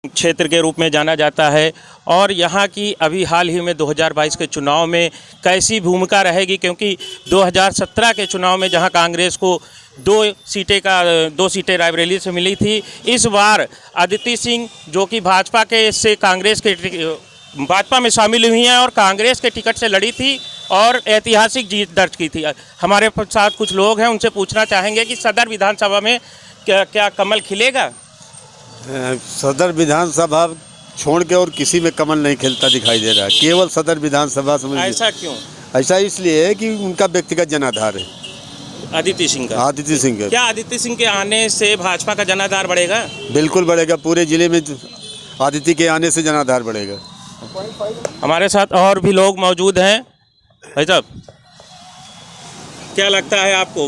क्षेत्र के रूप में जाना जाता है और यहाँ की अभी हाल ही में 2022 के चुनाव में कैसी भूमिका रहेगी, क्योंकि 2017 के चुनाव में जहाँ कांग्रेस को दो सीटें रायबरेली से मिली थी, इस बार अदिति सिंह जो कि भाजपा के से कांग्रेस के भाजपा में शामिल हुई हैं और कांग्रेस के टिकट से लड़ी थी और ऐतिहासिक जीत दर्ज की थी। हमारे साथ कुछ लोग हैं, उनसे पूछना चाहेंगे कि सदर विधानसभा में क्या कमल खिलेगा? सदर विधानसभा छोड़ के और किसी में कमल नहीं खिलता दिखाई दे रहा है, केवल सदर विधानसभा समझ। ऐसा क्यों? ऐसा इसलिए है कि उनका व्यक्तिगत जनाधार है अदिति सिंह का। अदिति सिंह का। क्या अदिति सिंह के आने से भाजपा का जनाधार बढ़ेगा? बिल्कुल बढ़ेगा, पूरे जिले में अदिति के आने से जनाधार बढ़ेगा। हमारे साथ और भी लोग मौजूद हैं। भाई साहब, क्या लगता है आपको,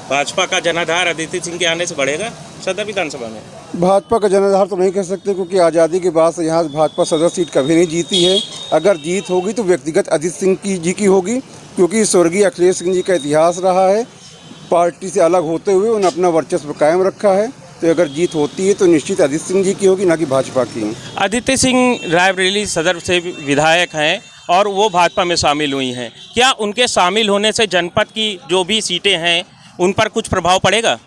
भाजपा का जनाधार अदिति सिंह के आने से बढ़ेगा सदर विधानसभा में? भाजपा का जनाधार तो नहीं कह सकते, क्योंकि आज़ादी के बाद से यहाँ भाजपा सदर सीट कभी नहीं जीती है। अगर जीत होगी तो व्यक्तिगत अदिति सिंह जी की होगी, क्योंकि स्वर्गीय अखिलेश सिंह जी का इतिहास रहा है। पार्टी से अलग होते हुए उन्होंने अपना वर्चस्व कायम रखा है, तो अगर जीत होती है तो निश्चित अदिति सिंह जी की होगी, ना कि भाजपा की। अदिति सिंह रायबरेली सदर से विधायक हैं और वो भाजपा में शामिल हुई हैं। क्या उनके शामिल होने से जनपद की जो भी सीटें हैं उन पर कुछ प्रभाव पड़ेगा?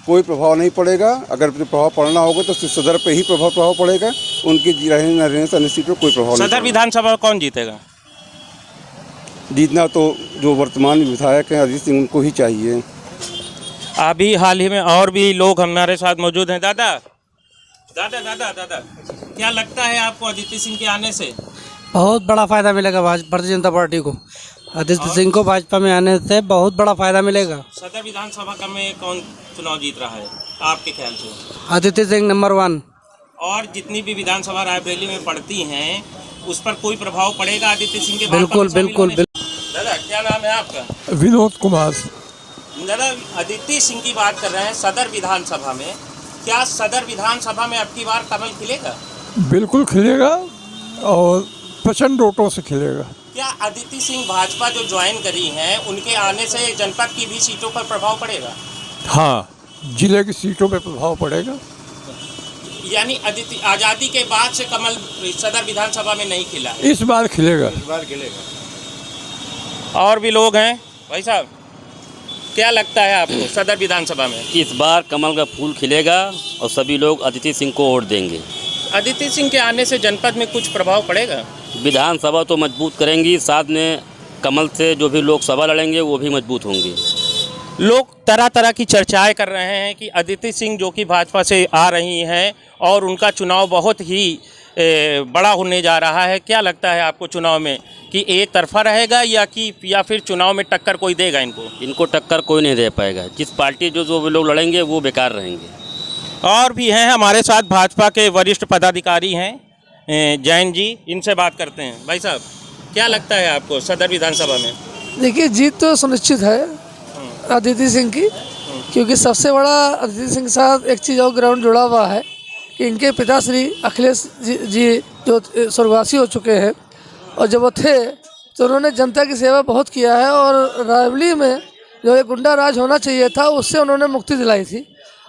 कोई प्रभाव नहीं पड़ेगा। अगर प्रभाव पड़ना होगा तो सिर्फ सदर पे ही प्रभाव पड़ेगा, उनकी रहने न रहने से अन्य सीटों पर कोई प्रभाव नहीं। सदर विधानसभा कौन जीतेगा? जीतना तो जो वर्तमान विधायक हैं अदिति सिंह, उनको ही चाहिए। अभी हाल ही में और भी लोग हमारे साथ मौजूद हैं। दादा, क्या लगता है आपको अदिति सिंह के आने से? बहुत बड़ा फायदा मिलेगा भारतीय जनता पार्टी को। अदिति सिंह को भाजपा में आने से बहुत बड़ा फायदा मिलेगा। सदर विधानसभा का में कौन चुनाव जीत रहा है आपके ख्याल से? अदिति सिंह नंबर 1। और जितनी भी विधानसभा रायबरेली में पड़ती हैं उस पर कोई प्रभाव पड़ेगा अदिति सिंह के? बिल्कुल बिल्कुल। दादा, क्या नाम है आपका? विनोद कुमार। दादा, अदिति सिंह की बात कर रहे हैं सदर विधानसभा में। क्या सदर विधानसभा में अब की बार कमल खिलेगा? बिल्कुल खिलेगा और प्रचंड वोटों से खिलेगा। क्या अदिति सिंह भाजपा जो ज्वाइन करी हैं उनके आने से जनपद की भी सीटों पर प्रभाव पड़ेगा? हाँ, जिले की सीटों पे प्रभाव पड़ेगा। यानी अदिति आज़ादी के बाद से कमल सदर विधानसभा में नहीं खिला है। इस बार खिलेगा। और भी लोग हैं। भाई साहब, क्या लगता है आपको सदर विधानसभा में? इस बार कमल का फूल खिलेगा और सभी लोग अदिति सिंह को वोट देंगे। अदिति सिंह के आने से जनपद में कुछ प्रभाव पड़ेगा? विधानसभा तो मजबूत करेंगी, साथ में कमल से जो भी लोकसभा लड़ेंगे वो भी मजबूत होंगे। लोग तरह तरह की चर्चाएं कर रहे हैं कि अदिति सिंह जो कि भाजपा से आ रही हैं और उनका चुनाव बहुत ही बड़ा होने जा रहा है। क्या लगता है आपको चुनाव में कि एक तरफा रहेगा या फिर चुनाव में टक्कर कोई देगा इनको? इनको टक्कर कोई नहीं दे पाएगा। जिस पार्टी जो लोग लड़ेंगे वो बेकार रहेंगे। और भी हैं हमारे साथ भाजपा के वरिष्ठ पदाधिकारी हैं जैन जी, इनसे बात करते हैं। भाई साहब, क्या लगता है आपको सदर विधानसभा में? देखिए, जीत तो सुनिश्चित है अदिति सिंह की, क्योंकि सबसे बड़ा अदिति सिंह के साथ एक चीज़ और ग्राउंड जुड़ा हुआ है कि इनके पिताश्री अखिलेश जी जो स्वर्गवासी हो चुके हैं, और जब वो थे तो उन्होंने जनता की सेवा बहुत किया है और रायबरेली में जो एक गुंडा राज होना चाहिए था उससे उन्होंने मुक्ति दिलाई थी,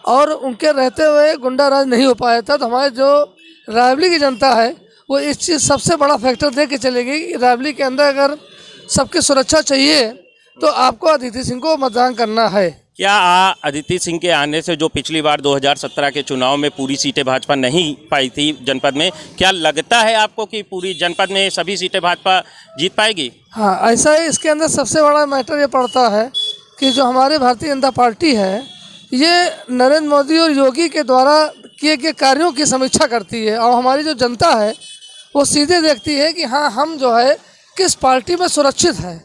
और उनके रहते हुए गुंडा राज नहीं हो पाया था। तो हमारे जो रायबरेली की जनता है वो इस चीज़ सबसे बड़ा फैक्टर दे के चलेगी कि रायबरेली के अंदर अगर सबकी सुरक्षा चाहिए तो आपको अदिति सिंह को मतदान करना है। क्या अदिति सिंह के आने से जो पिछली बार 2017 के चुनाव में पूरी सीटें भाजपा नहीं पाई थी जनपद में, क्या लगता है आपको कि पूरी जनपद में सभी सीटें भाजपा जीत पाएगी? हाँ, ऐसा है। इसके अंदर सबसे बड़ा मैटर ये पड़ता है कि जो हमारी भारतीय जनता पार्टी है ये नरेंद्र मोदी और योगी के द्वारा किए गए कार्यों की समीक्षा करती है, और हमारी जो जनता है वो सीधे देखती है कि हाँ, हम जो है किस पार्टी में सुरक्षित है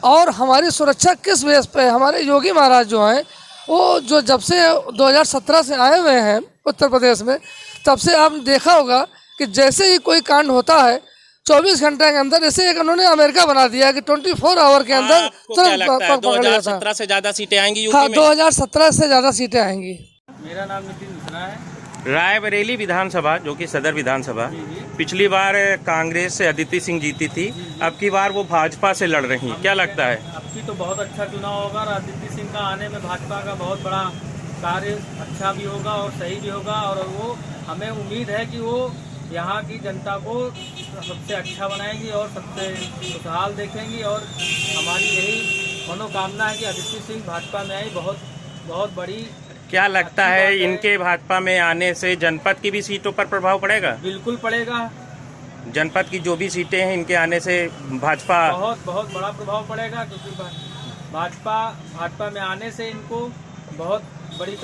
और हमारी सुरक्षा किस बेस पे है। हमारे योगी महाराज जो हैं वो जो जब से 2017 से आए हुए हैं उत्तर प्रदेश में, तब से आपने देखा होगा कि जैसे ही कोई कांड होता है 24 घंटे के अंदर, जैसे एक उन्होंने अमेरिका बना दिया कि 24 आवर के अंदर तुरंत 2017 से ज़्यादा सीटें आएंगी यूपी हाँ, में? 2017 से ज़्यादा सीटें आएंगी। मेरा नाम नितिन मिश्रा है। रायबरेली विधानसभा जो कि सदर विधानसभा पिछली बार कांग्रेस से अदिति सिंह जीती थी, अब की बार वो भाजपा से लड़ रही हैं। क्या लगता है? अब की तो बहुत अच्छा चुनाव होगा और अदिति सिंह का आने में भाजपा का बहुत बड़ा कार्य अच्छा भी होगा और सही भी होगा, और वो हमें उम्मीद है कि वो यहाँ की जनता को सबसे अच्छा बनाएंगी और सबसे खुशहाल देखेंगी। और हमारी यही मनोकामना है कि अदिति सिंह भाजपा में आई, बहुत बड़ी। क्या लगता है इनके भाजपा में आने से जनपद की भी सीटों पर प्रभाव पड़ेगा? बिल्कुल पड़ेगा। जनपद की जो भी सीटें हैं इनके आने से भाजपा बहुत बड़ा प्रभाव पड़ेगा, क्योंकि भाजपा में आने से इनको बहुत बड़ी